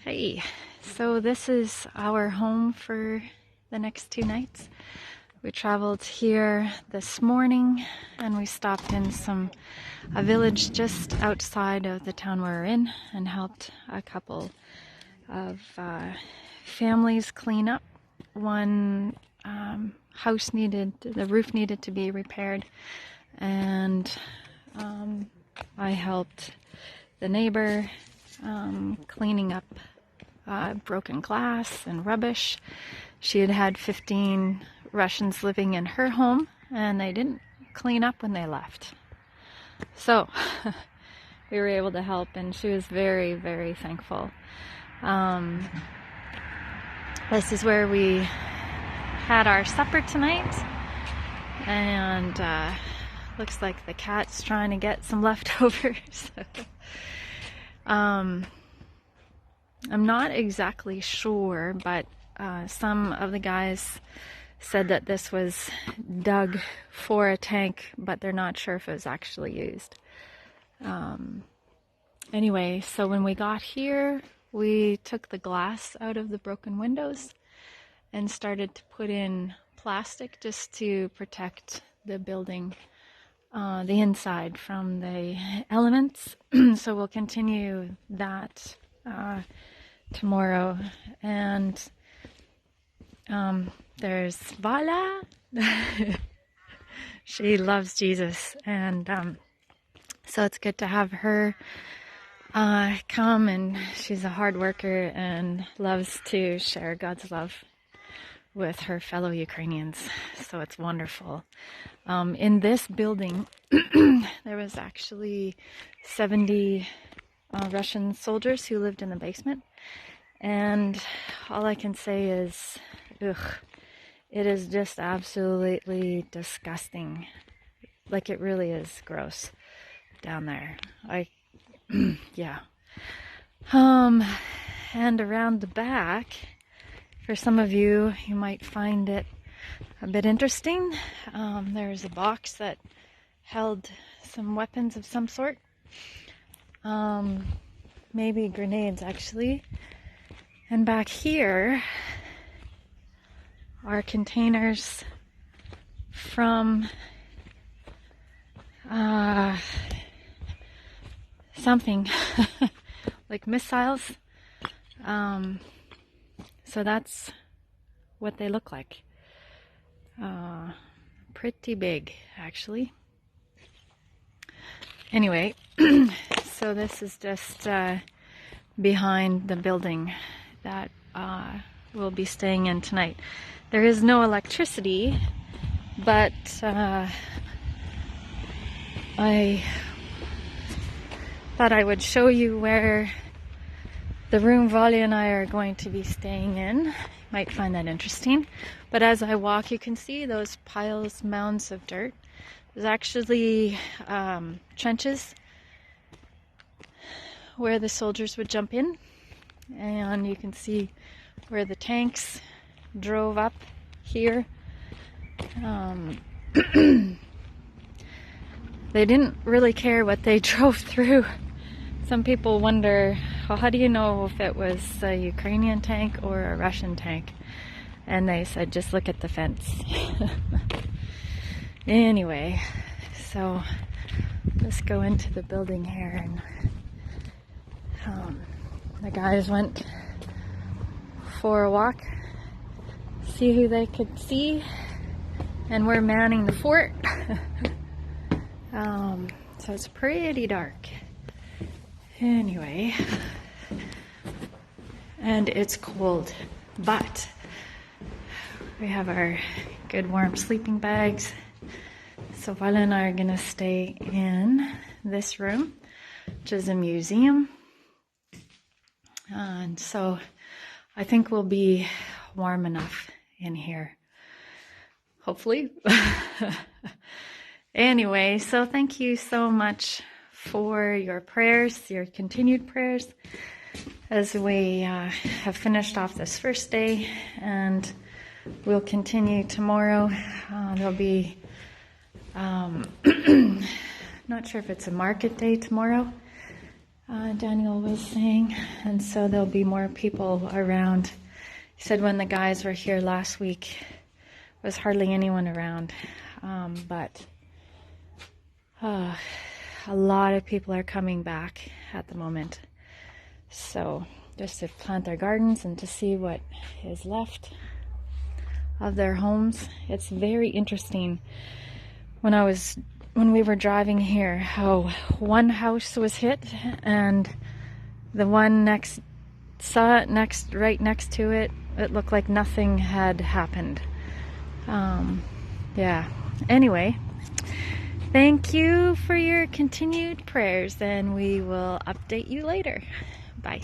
Hey, so this is our home for the next 2 nights. We traveled here this morning and we stopped in a village just outside of the town we're in and helped a couple of families clean up. One house the roof needed to be repaired, and I helped the neighbor cleaning up broken glass and rubbish. She had had 15 Russians living in her home, and they didn't clean up when they left. So we were able to help, and she was very, very thankful. This is where we had our supper tonight, and looks like the cat's trying to get some leftovers. I'm not exactly sure, but some of the guys said that this was dug for a tank, but they're not sure if it was actually used. Anyway, so when we got here, we took the glass out of the broken windows and started to put in plastic just to protect the building, the inside, from the elements. So we'll continue that tomorrow. And there's Vala. She loves Jesus, and so it's good to have her come, and she's a hard worker and loves to share God's love with her fellow Ukrainians, so it's wonderful. In this building there was actually 70 Russian soldiers who lived in the basement, and all I can say is, it is just absolutely disgusting. Like, it really is gross down there. Yeah. And around the back, for some of you, you might find it a bit interesting. There's a box that held some weapons of some sort. Maybe grenades, actually. And back here are containers from something like missiles. So that's what they look like. Pretty big, actually. Anyway, so this is just behind the building that we'll be staying in tonight. There is no electricity, but I thought I would show you where the room Valia and I are going to be staying in. You might find that interesting. But as I walk, you can see those piles, mounds of dirt. There's actually trenches where the soldiers would jump in, and you can see where the tanks drove up here. They didn't really care what they drove through. Some people wonder, well, how do you know if it was a Ukrainian tank or a Russian tank? And they said, just look at the fence. Anyway, so let's go into the building here. And the guys went for a walk, see who they could see, and we're manning the fort. So it's pretty dark. Anyway, and it's cold, but we have our good warm sleeping bags. So Vala and I are gonna stay in this room, which is a museum. And so I think we'll be warm enough in here, hopefully. Anyway, so thank you so much for your prayers, your continued prayers, as we have finished off this first day, and we'll continue tomorrow. There'll be, not sure if it's a market day tomorrow, Daniel was saying, and so there'll be more people around. He said when the guys were here last week, there was hardly anyone around, but a lot of people are coming back at the moment. So just to plant their gardens and to see what is left of their homes. It's very interesting. When we were driving here, how one house was hit and the one right next to it, it looked like nothing had happened. Yeah. Anyway, thank you for your continued prayers, and we will update you later. Bye.